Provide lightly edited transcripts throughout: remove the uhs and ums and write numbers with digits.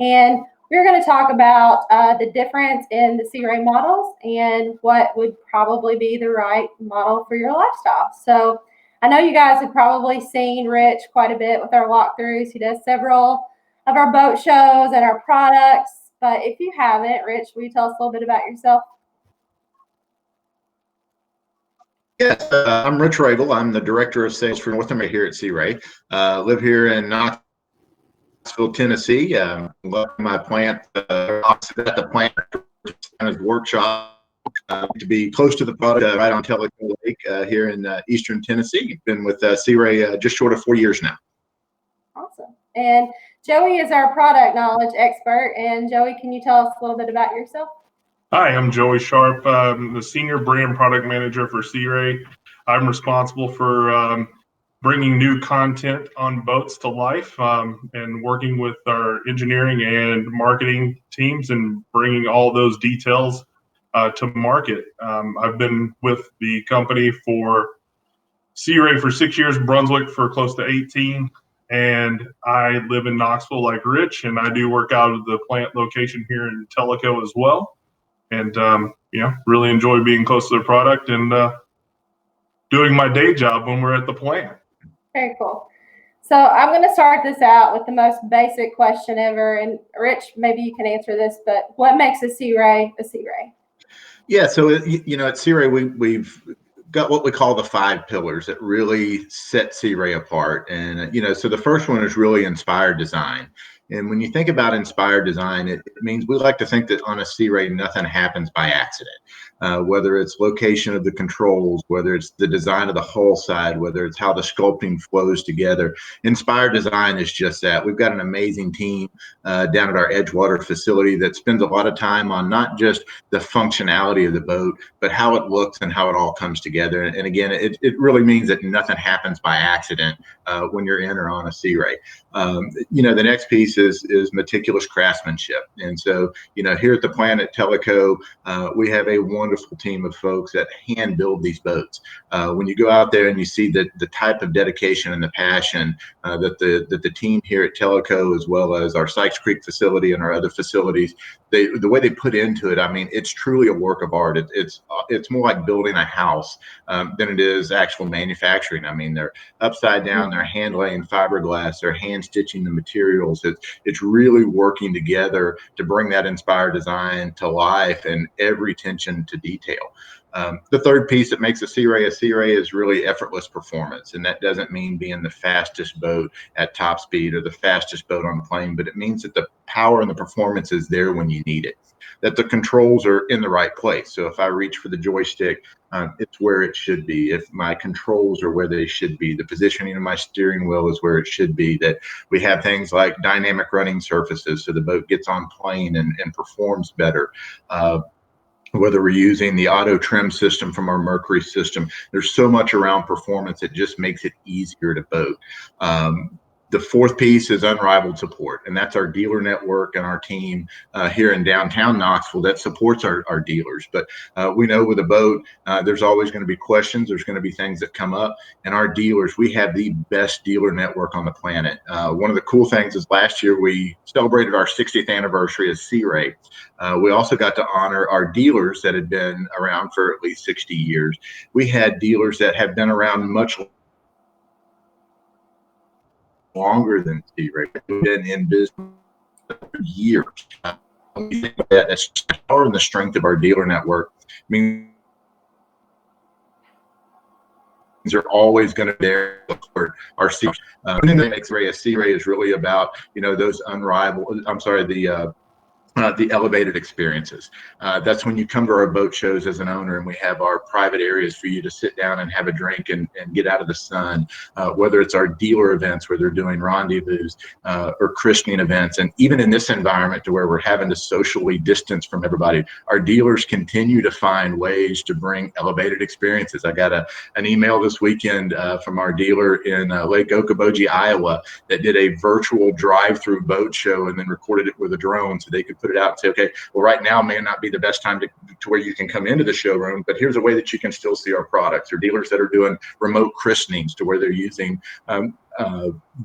And we're going to talk about the difference in the Sea Ray models and what would probably be the right model for your lifestyle. So I know you guys have probably seen Rich quite a bit with our walkthroughs. He does several of our boat shows and our products. But if you haven't, Rich, will you tell us a little bit about yourself? Yes, I'm Rich Rabel. I'm the Director of Sales for North America here at Sea Ray. Live here in Knoxville, Tennessee. Love my plant, at the plant workshop to be close to the product, right on Tellico Lake here in eastern Tennessee. Been with Sea Ray just short of 4 years now. Awesome. And Joey is our product knowledge expert. And Joey, can you tell us a little bit about yourself? Hi, I'm Joey Sharp. I'm the Senior Brand Product Manager for Sea Ray. I'm responsible for bringing new content on boats to life and working with our engineering and marketing teams and bringing all those details to market. I've been with the company for Sea Ray for 6 years, Brunswick for close to 18. And I live in Knoxville like Rich, and I do work out of the plant location here in Tellico as well. And, really enjoy being close to the product and doing my day job when we're at the plant. Very cool. So I'm going to start this out with the most basic question ever. And Rich, maybe you can answer this, but what makes a Sea Ray a Sea Ray? Yeah, so, at Sea Ray, we've got what we call the 5 pillars that really set Sea Ray apart. And, so the first one is really inspired design. And when you think about inspired design, it means we like to think that on a Sea Ray, nothing happens by accident. Whether it's location of the controls, whether it's the design of the hull side, whether it's how the sculpting flows together. Inspired design is just that. We've got an amazing team down at our Edgewater facility that spends a lot of time on not just the functionality of the boat, but how it looks and how it all comes together. And again, it really means that nothing happens by accident when you're in or on a Sea Ray. The next piece is meticulous craftsmanship. And so, here at the plant at Tellico, we have a wonderful team of folks that hand build these boats. When you go out there and you see the type of dedication and the passion that the team here at Tellico, as well as our Sykes Creek facility and our other facilities, the way they put into it, I mean, it's truly a work of art. It's more like building a house than it is actual manufacturing. I mean, they're upside down, they're hand laying fiberglass, they're hand stitching the materials. It's really working together to bring that inspired design to life and every attention to detail. The third piece that makes a Sea Ray is really effortless performance. And that doesn't mean being the fastest boat at top speed or the fastest boat on the plane, but it means that the power and the performance is there when you need it, that the controls are in the right place. So if I reach for the joystick, it's where it should be. If my controls are where they should be, the positioning of my steering wheel is where it should be, that we have things like dynamic running surfaces so the boat gets on plane and performs better. Whether we're using the auto trim system from our Mercury system, there's so much around performance, it just makes it easier to boat. The fourth piece is unrivaled support, and that's our dealer network and our team here in downtown Knoxville that supports our dealers. But we know with a boat, there's always going to be questions. There's going to be things that come up, and our dealers, we have the best dealer network on the planet. One of the cool things is last year we celebrated our 60th anniversary as Sea Ray. We also got to honor our dealers that had been around for at least 60 years. We had dealers that have been around much longer than Sea Ray. We've been in business for years. That's the power and the strength of our dealer network. I mean, they're always going to be there for our Sea Ray. One thing that makes a Sea Ray is really about those unrivaled. The elevated experiences. That's when you come to our boat shows as an owner and we have our private areas for you to sit down and have a drink and get out of the sun, whether it's our dealer events where they're doing rendezvous or christening events. And even in this environment to where we're having to socially distance from everybody, our dealers continue to find ways to bring elevated experiences. I got an email this weekend from our dealer in Lake Okoboji, Iowa, that did a virtual drive-through boat show and then recorded it with a drone so they could put put it out and say, okay, well, right now may not be the best time to where you can come into the showroom, but here's a way that you can still see our products. Or dealers that are doing remote christenings to where they're using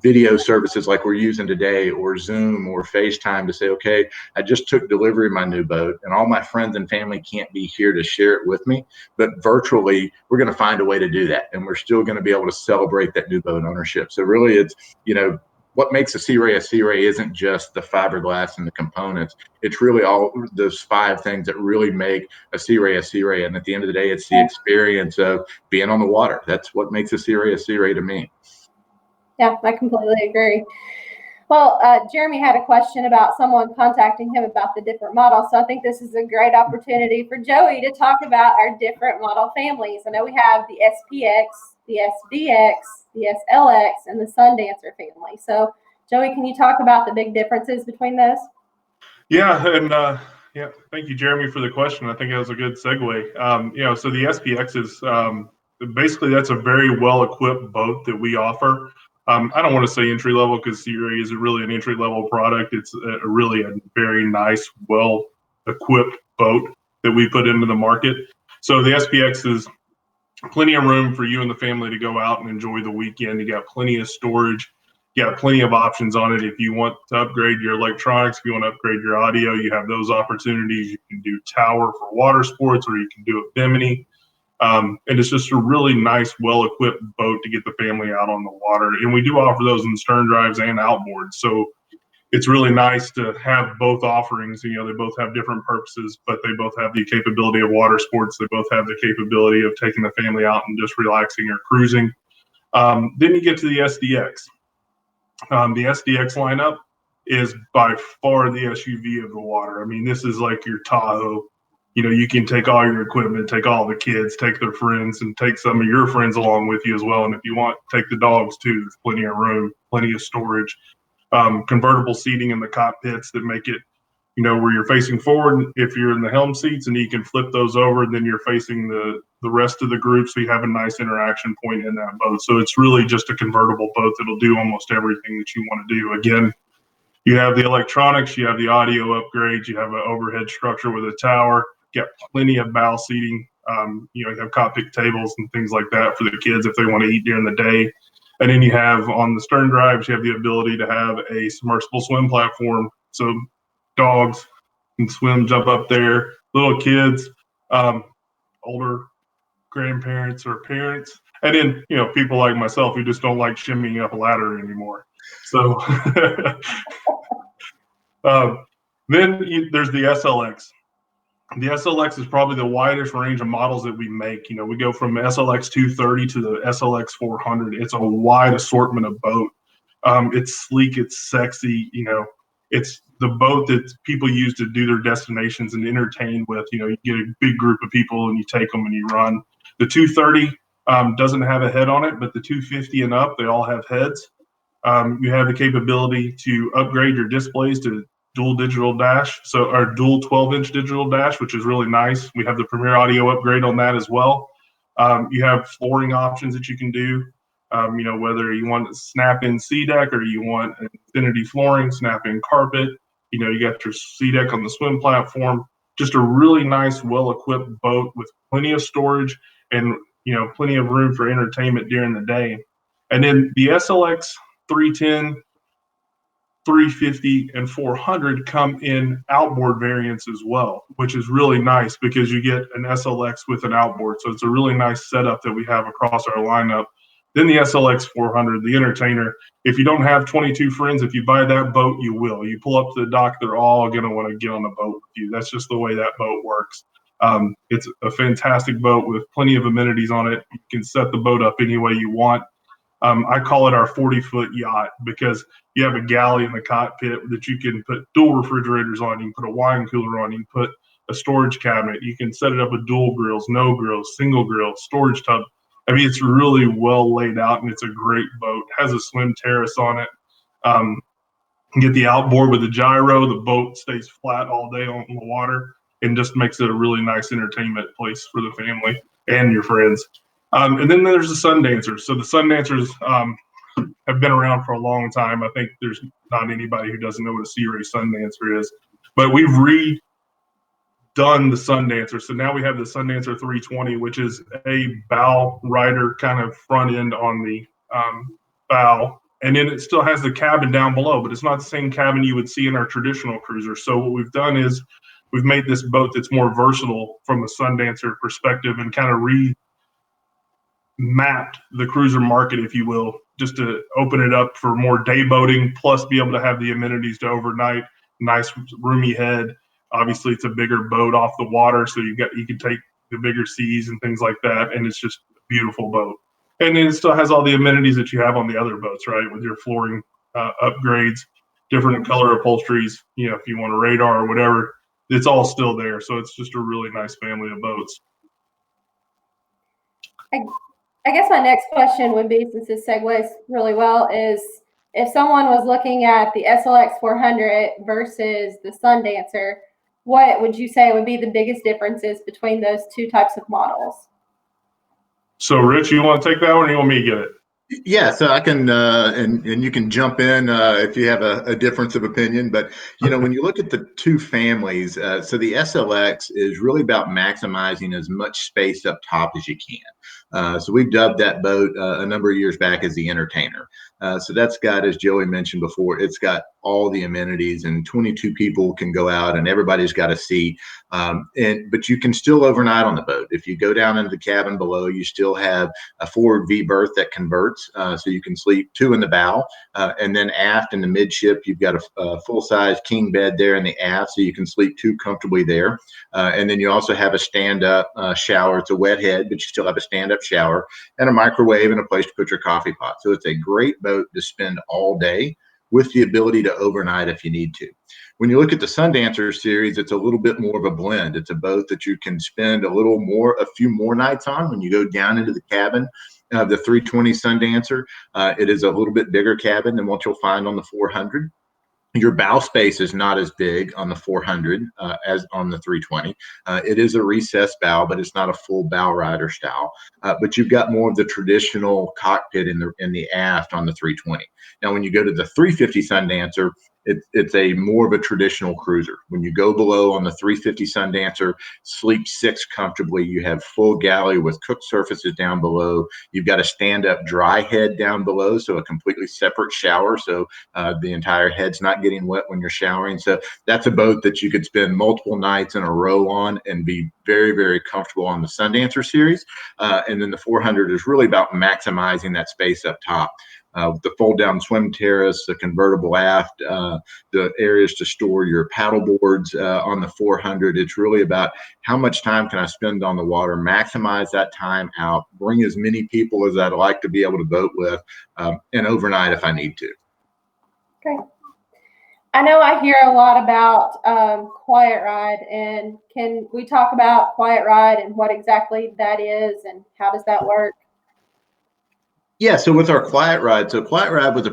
video services like we're using today, or Zoom or FaceTime to say, okay, I just took delivery of my new boat and all my friends and family can't be here to share it with me, but virtually we're going to find a way to do that. And we're still going to be able to celebrate that new boat ownership. So really it's, what makes a Sea Ray isn't just the fiberglass and the components. It's really all those 5 things that really make a Sea Ray. And at the end of the day, it's the experience of being on the water. That's what makes a Sea Ray to me. Yeah, I completely agree. Well, Jeremy had a question about someone contacting him about the different models. So I think this is a great opportunity for Joey to talk about our different model families. I know we have the SPX, the SDX, the SLX, and the Sundancer family. So Joey, can you talk about the big differences between those? Yeah, and thank you, Jeremy, for the question. I think that was a good segue. So the SPX is basically, that's a very well-equipped boat that we offer. I don't want to say entry level because Sea Ray isn't really an entry level product. It's really a very nice, well-equipped boat that we put into the market. So the SPX is plenty of room for you and the family to go out and enjoy the weekend. You got plenty of storage. You got plenty of options on it. If you want to upgrade your electronics, if you want to upgrade your audio, you have those opportunities. You can do tower for water sports, or you can do a bimini. And it's just a really nice, well-equipped boat to get the family out on the water. And we do offer those in stern drives and outboards. So it's really nice to have both offerings. They both have different purposes, but they both have the capability of water sports. They both have the capability of taking the family out and just relaxing or cruising. Then you get to the SDX. The SDX lineup is by far the SUV of the water. I mean, this is like your Tahoe. You can take all your equipment, take all the kids, take their friends, and take some of your friends along with you as well. And if you want, take the dogs too. There's plenty of room, plenty of storage. Convertible seating in the cockpits that make it, where you're facing forward if you're in the helm seats, and you can flip those over, and then you're facing the rest of the group, so you have a nice interaction point in that boat. So it's really just a convertible boat that'll do almost everything that you want to do. Again, you have the electronics, you have the audio upgrades, you have an overhead structure with a tower, you got plenty of bow seating. You have cockpit tables and things like that for the kids if they want to eat during the day. And then you have on the stern drives, you have the ability to have a submersible swim platform. So dogs can swim, jump up there, little kids, older grandparents or parents, and then people like myself who just don't like shimmying up a ladder anymore. So then there's the SLX. The SLX is probably the widest range of models that we make. We go from SLX 230 to the SLX 400. It's a wide assortment of boat. It's sleek, it's sexy. It's the boat that people use to do their destinations and entertain with. You get a big group of people and you take them and you run. The 230 doesn't have a head on it, but the 250 and up, they all have heads. You have the capability to upgrade your displays to dual digital dash, so our dual 12-inch digital dash, which is really nice. We have the Premier Audio upgrade on that as well. You have flooring options that you can do. Whether you want a snap-in SeaDeck or you want an infinity flooring, snap-in carpet. You got your SeaDeck on the swim platform. Just a really nice, well-equipped boat with plenty of storage and plenty of room for entertainment during the day. And then the SLX 310, 350, and 400 come in outboard variants as well, which is really nice because you get an SLX with an outboard. So it's a really nice setup that we have across our lineup. Then the SLX 400, the entertainer. If you don't have 22 friends, if you buy that boat, you will. You pull up to the dock, they're all going to want to get on the boat with you. That's just the way that boat works. It's a fantastic boat with plenty of amenities on it. You can set the boat up any way you want. I call it our 40-foot yacht because you have a galley in the cockpit that you can put dual refrigerators on. You can put a wine cooler on. You can put a storage cabinet. You can set it up with dual grills, no grills, single grill, storage tub. I mean, it's really well laid out, and it's a great boat. It has a swim terrace on it. You get the outboard with the gyro. The boat stays flat all day on the water and just makes it a really nice entertainment place for the family and your friends. And then there's the Sundancers. So the Sundancers have been around for a long time. I think there's not anybody who doesn't know what a Sea Ray Sundancer is. But we've redone the Sundancer. So now we have the Sundancer 320, which is a bow rider kind of front end on the bow. And then it still has the cabin down below, but it's not the same cabin you would see in our traditional cruiser. So what we've done is we've made this boat that's more versatile from a Sundancer perspective and kind of remapped the cruiser market, if you will, just to open it up for more day boating, plus be able to have the amenities to overnight, nice roomy head. Obviously, it's a bigger boat off the water, so you can take the bigger seas and things like that, and it's just a beautiful boat. And then it still has all the amenities that you have on the other boats, right? With your flooring upgrades, different color upholsteries, if you want a radar or whatever, it's all still there. So it's just a really nice family of boats. I guess my next question would be, since this segues really well, is if someone was looking at the SLX 400 versus the Sundancer, what would you say would be the biggest differences between those two types of models? So, Rich, you want to take that one, or you want me to get it? Yeah, so I can, and you can jump in if you have a difference of opinion. But when you look at the two families, so the SLX is really about maximizing as much space up top as you can. So we've dubbed that boat a number of years back as the Entertainer. So that's got, as Joey mentioned before, it's got all the amenities, and 22 people can go out, and everybody's got a seat. But you can still overnight on the boat. If you go down into the cabin below, you still have a forward V berth that converts, so you can sleep two in the bow, and then aft in the midship, you've got a full-size king bed there in the aft, so you can sleep two comfortably there. And then you also have a stand-up shower. It's a wet head, but you still have a stand-up shower and a microwave and a place to put your coffee pot. So it's a great boat to spend all day with the ability to overnight if you need to. When you look at the Sundancer series, it's a little bit more of a blend. It's a boat that you can spend a few more nights on when you go down into the cabin. The 320 Sundancer, it is a little bit bigger cabin than what you'll find on the 400. Your bow space is not as big on the 400 as on the 320. It is a recessed bow, but it's not a full bow rider style. But you've got more of the traditional cockpit in the aft on the 320. Now, when you go to the 350 Sundancer, it's a more of a traditional cruiser. When you go below on the 350 Sundancer, sleep six comfortably. You have full galley with cooked surfaces down below. You've got a stand-up dry head down below, so a completely separate shower. So the entire head's not getting wet when you're showering. So that's a boat that you could spend multiple nights in a row on and be very, very comfortable on the Sundancer series. And then the 400 is really about maximizing that space up top. The fold-down swim terrace, the convertible aft, the areas to store your paddle boards on the 400. It's really about how much time can I spend on the water, maximize that time out, bring as many people as I'd like to be able to boat with, and overnight if I need to. Okay. I know I hear a lot about Quiet Ride, and can we talk about Quiet Ride and what exactly that is and how does that work? Yeah, so with our Quiet Ride, so Quiet Ride was a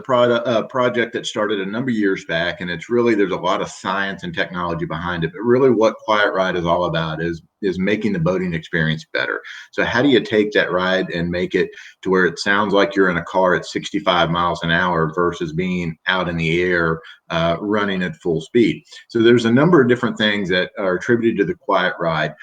project that started a number of years back, and it's really, there's a lot of science and technology behind it, but really what Quiet Ride is all about is making the boating experience better. So how do you take that ride and make it to where it sounds like you're in a car at 65 miles an hour versus being out in the air running at full speed? So there's a number of different things that are attributed to the Quiet Ride.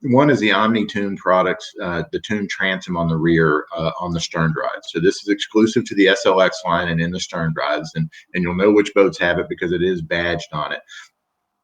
One is the Omni-Tune products, the Tune transom on the rear on the stern drives. So this is exclusive to the SLX line and in the stern drives, and you'll know which boats have it because it is badged on it.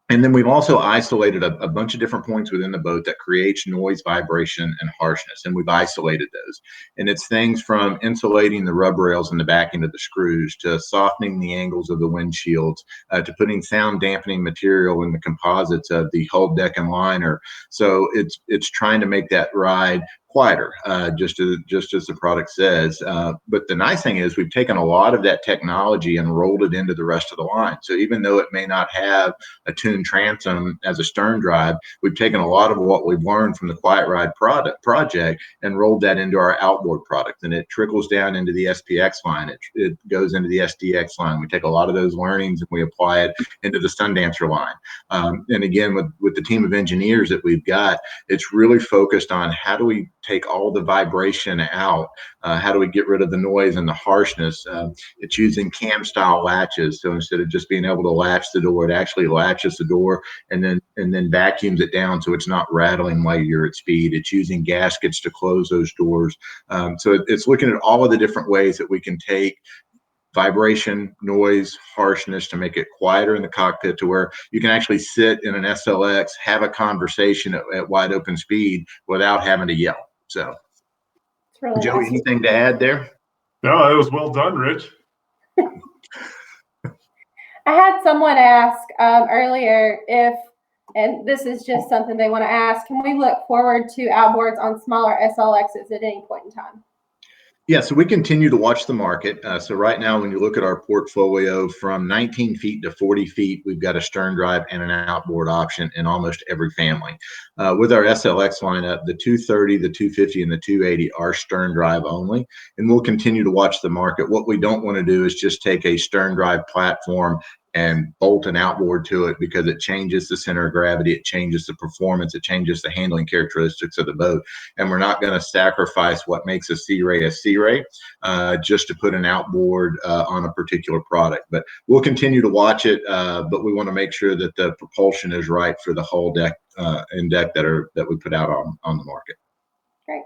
And then we've also isolated a bunch of different points within the boat that creates noise, vibration, and harshness. And we've isolated those. And it's things from insulating the rub rails in the back end of the screws to softening the angles of the windshields to putting sound dampening material in the composites of the hull, deck, and liner. So it's trying to make that ride quieter, just as the product says. But the nice thing is we've taken a lot of that technology and rolled it into the rest of the line. So even though it may not have a Tune transom as a stern drive, we've taken a lot of what we've learned from the Quiet Ride project and rolled that into our outboard product. And it trickles down into the SPX line. It goes into the SDX line. We take a lot of those learnings and we apply it into the Sundancer line. And again, with the team of engineers that we've got, it's really focused on how do we take all the vibration out? How do we get rid of the noise and the harshness? It's using cam style latches. So instead of just being able to latch the door, it actually latches the door and then vacuums it down so it's not rattling while you're at speed. It's using gaskets to close those doors. So it's looking at all of the different ways that we can take vibration, noise, harshness to make it quieter in the cockpit to where you can actually sit in an SLX, have a conversation at wide open speed without having to yell. So, It's really Joey, nice. anything to add there? No, that was well done, Rich. I had someone ask earlier if, and this is just something they want to ask, can we look forward to outboards on smaller SLXs at any point in time? Yeah, so we continue to watch the market. So right now, when you look at our portfolio from 19 feet to 40 feet, we've got a stern drive and an outboard option in almost every family. With our SLX lineup, the 230, the 250, and the 280 are stern drive only, and we'll continue to watch the market. What we don't want to do is just take a stern drive platform and bolt an outboard to it, because it changes the center of gravity, it changes the performance, it changes the handling characteristics of the boat. And we're not going to sacrifice what makes a Sea Ray just to put an outboard on a particular product. But we'll continue to watch it, but we want to make sure that the propulsion is right for the whole deck and deck that we put out on the market. Great.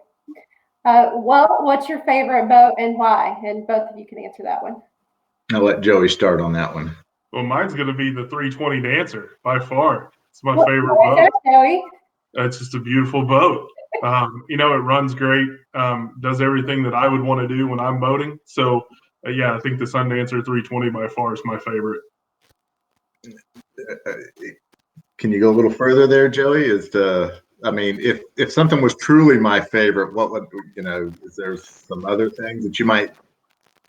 Well, what's your favorite boat and why? And both of you can answer that one. I'll let Joey start on that one. Well, mine's going to be the 320 Dancer by far. It's my What favorite is that, boat. Joey? It's just a beautiful boat. It runs great, does everything that I would want to do when I'm boating. So, yeah, I think the Sundancer 320 by far is my favorite. Can you go a little further there, Joey? If something was truly my favorite, what would, is there some other things that you might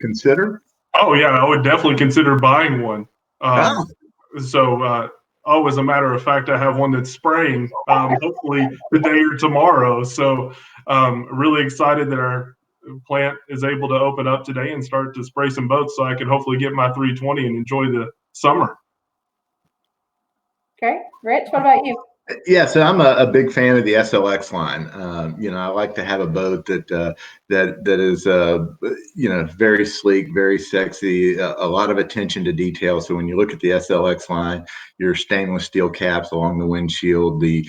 consider? Oh, yeah, I would definitely consider buying one. As a matter of fact, I have one that's spraying, hopefully today or tomorrow. So really excited that our plant is able to open up today and start to spray some boats so I can hopefully get my 320 and enjoy the summer. Okay. Rich, what about you? Yeah, so I'm a big fan of the SLX line. I like to have a boat that is very sleek, very sexy, a lot of attention to detail. So when you look at the SLX line, your stainless steel caps along the windshield, the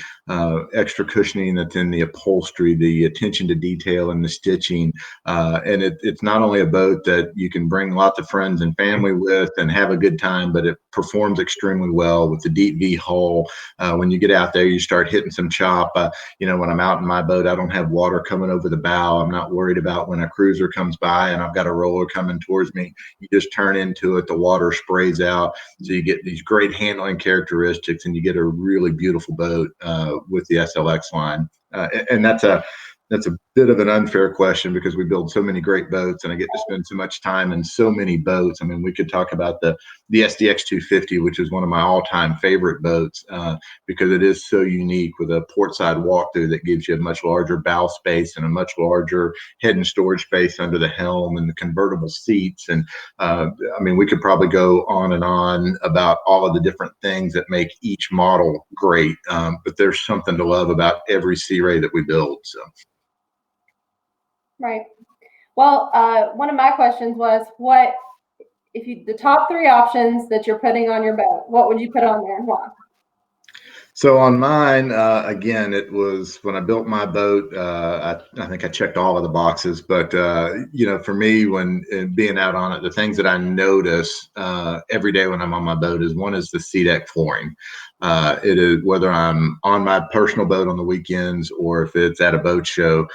extra cushioning that's in the upholstery, the attention to detail and the stitching, and it's not only a boat that you can bring lots of friends and family with and have a good time, but it performs extremely well with the deep V hull. When you get out there, you start hitting some chop. When I'm out in my boat, I don't have water coming over the bow. I'm not worried about when a cruiser comes by and I've got a roller coming towards me. You just turn into it, the water sprays out. So you get these great handling characteristics and you get a really beautiful boat with the SLX line. And that's a bit of an unfair question because we build so many great boats and I get to spend so much time in so many boats. I mean, we could talk about the SDX 250, which is one of my all-time favorite boats because it is so unique with a portside walkthrough that gives you a much larger bow space and a much larger head and storage space under the helm and the convertible seats. And we could probably go on and on about all of the different things that make each model great. But there's something to love about every Sea Ray that we build. So. Right. Well, one of my questions was, the top three options that you're putting on your boat, what would you put on there and why? So on mine, again, it was when I built my boat, I think I checked all of the boxes, but, for me, when being out on it, the things that I notice every day when I'm on my boat is one is the SeaDek flooring. It is whether I'm on my personal boat on the weekends or if it's at a boat show,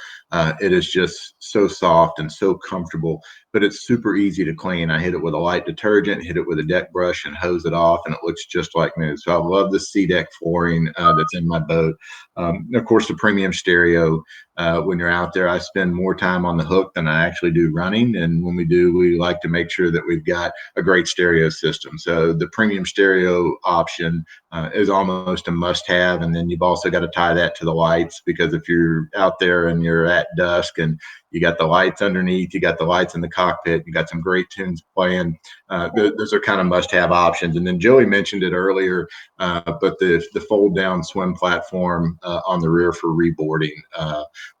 it is just so soft and so comfortable, but it's super easy to clean. I hit it with a light detergent, hit it with a deck brush and hose it off, and it looks just like new. So I love the SeaDek flooring that's in my boat. Of course, the premium stereo. When you're out there, I spend more time on the hook than I actually do running. And when we do, we like to make sure that we've got a great stereo system. So the premium stereo option is almost a must-have. And then you've also got to tie that to the lights, because if you're out there and you're at dusk and You got the lights underneath, you got the lights in the cockpit, you got some great tunes playing. Those are kind of must-have options. And then Joey mentioned it earlier, but the fold-down swim platform on the rear for reboarding,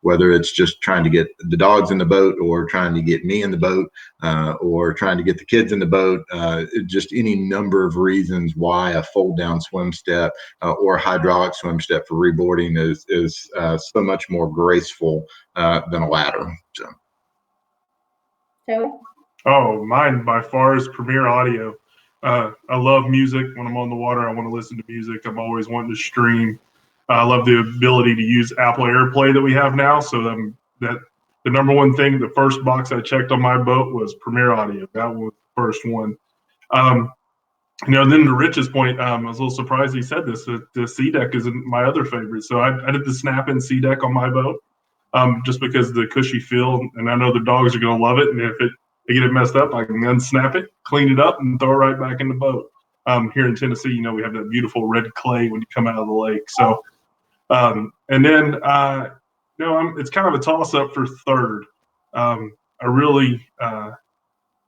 whether it's just trying to get the dogs in the boat or trying to get me in the boat or trying to get the kids in the boat, just any number of reasons why a fold-down swim step or hydraulic swim step for reboarding is so much more graceful than a ladder. So. Joey? Oh, mine by far is Premier Audio. I love music. When I'm on the water, I want to listen to music. I'm always wanting to stream. I love the ability to use Apple AirPlay that we have now. So that the number one thing, the first box I checked on my boat was Premier Audio. That was the first one. Then to Rich's point, I was a little surprised he said this. The C deck is my other favorite. So I did the snap-in C deck on my boat, just because of the cushy feel, and I know the dogs are going to love it. And if they get it messed up, I can unsnap it, clean it up, and throw it right back in the boat. Here in Tennessee, we have that beautiful red clay when you come out of the lake. So, it's kind of a toss-up for third. I really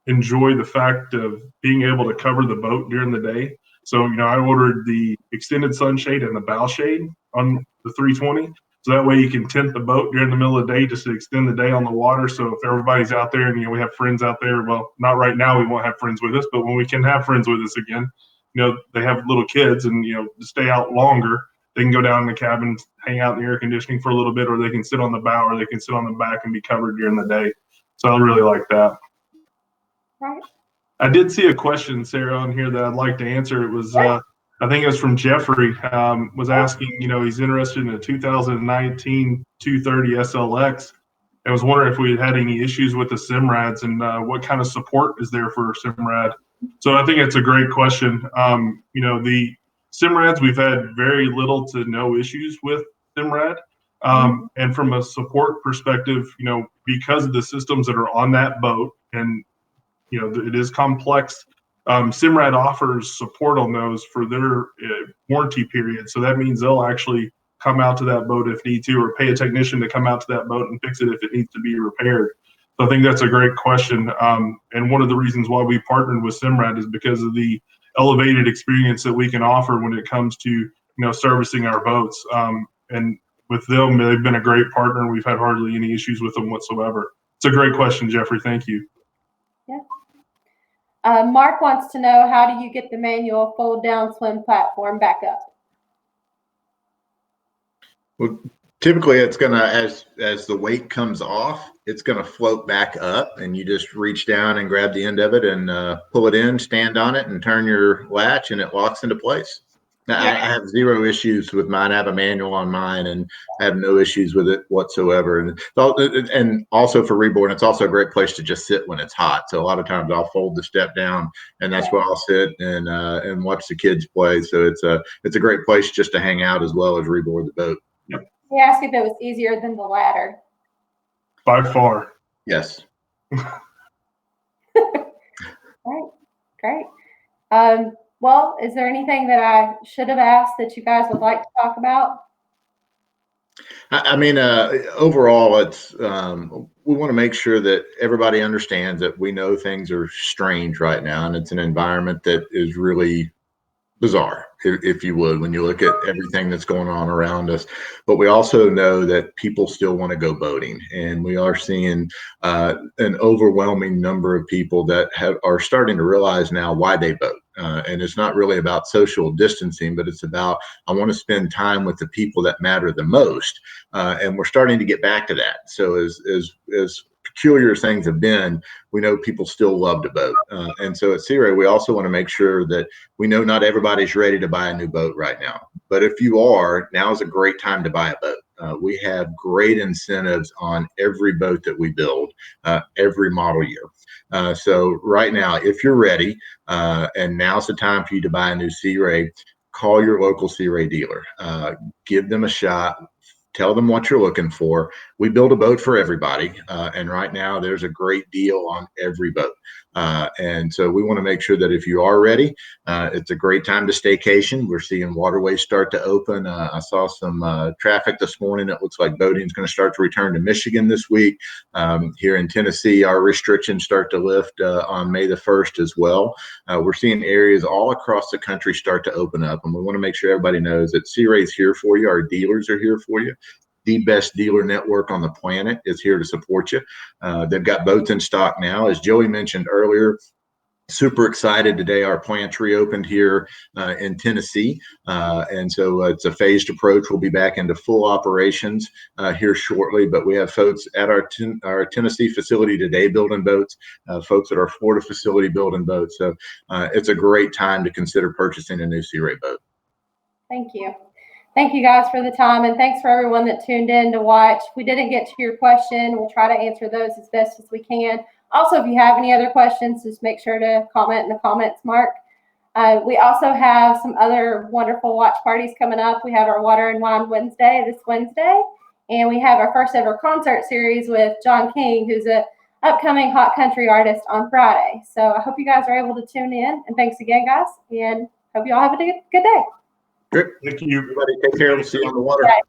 enjoy the fact of being able to cover the boat during the day. So, I ordered the extended sunshade and the bow shade on the 320. So that way you can tint the boat during the middle of the day just to extend the day on the water. So if everybody's out there and, we have friends out there, well, not right now, we won't have friends with us, but when we can have friends with us again, they have little kids and, to stay out longer, they can go down in the cabin, hang out in the air conditioning for a little bit, or they can sit on the bow or they can sit on the back and be covered during the day. So I really like that. Right. I did see a question, Sarah, on here that I'd like to answer. It was, I think it was from Jeffrey, was asking, he's interested in a 2019 230 SLX. I was wondering if we had any issues with the Simrads and what kind of support is there for Simrad. So I think it's a great question. The Simrads, we've had very little to no issues with Simrad. And from a support perspective, because of the systems that are on that boat and it is complex. Simrad offers support on those for their warranty period. So that means they'll actually come out to that boat if need to, or pay a technician to come out to that boat and fix it if it needs to be repaired. So I think that's a great question. And one of the reasons why we partnered with Simrad is because of the elevated experience that we can offer when it comes to, servicing our boats. And with them, they've been a great partner, and we've had hardly any issues with them whatsoever. It's a great question, Jeffrey. Thank you. Yeah. Mark wants to know, how do you get the manual fold-down swim platform back up? Well, typically it's going to, as the weight comes off, it's going to float back up, and you just reach down and grab the end of it and pull it in, stand on it, and turn your latch, and it locks into place. Now, I have zero issues with mine. I have a manual on mine, and I have no issues with it whatsoever. And also for reboarding, it's also a great place to just sit when it's hot. So a lot of times I'll fold the step down, and that's where I'll sit and watch the kids play. So it's a great place just to hang out as well as reboard the boat. Yep. He asked if it was easier than the ladder. By far. Yes. Right. Great. Well, is there anything that I should have asked that you guys would like to talk about? Overall, it's we want to make sure that everybody understands that we know things are strange right now, and it's an environment that is really bizarre, if you would, when you look at everything that's going on around us. But we also know that people still want to go boating, and we are seeing an overwhelming number of people that are starting to realize now why they boat. And it's not really about social distancing, but it's about, I want to spend time with the people that matter the most. And we're starting to get back to that. So as peculiar as things have been, we know people still love to boat. And so at Sea Ray, we also want to make sure that we know not everybody's ready to buy a new boat right now. But if you are, now is a great time to buy a boat. We have great incentives on every boat that we build, every model year. So right now, if you're ready, and now's the time for you to buy a new Sea Ray, call your local Sea Ray dealer. Give them a shot. Tell them what you're looking for. We build a boat for everybody. And right now there's a great deal on every boat. And so we want to make sure that if you are ready, it's a great time to staycation. We're seeing waterways start to open. I saw some traffic this morning. It looks like boating is going to start to return to Michigan this week. Here in Tennessee, our restrictions start to lift on May the 1st as well. We're seeing areas all across the country start to open up, and we want to make sure everybody knows that Sea Ray's here for you. Our dealers are here for you. The best dealer network on the planet is here to support you. They've got boats in stock now. As Joey mentioned earlier, super excited today. Our plants reopened here in Tennessee. And so it's a phased approach. We'll be back into full operations here shortly, but we have folks at our Tennessee facility today building boats, folks at our Florida facility building boats. So it's a great time to consider purchasing a new Sea Ray boat. Thank you. Thank you guys for the time, and thanks for everyone that tuned in to watch. If we didn't get to your question, we'll try to answer those as best as we can. Also, if you have any other questions, just make sure to comment in the comments, Mark. We also have some other wonderful watch parties coming up. We have our Water and Wine Wednesday this Wednesday, and we have our first ever concert series with John King, who's an upcoming hot country artist, on Friday. So I hope you guys are able to tune in, and thanks again, guys, and hope you all have a good day. Great. Thank you. Everybody take care. We'll see you on the water. Okay.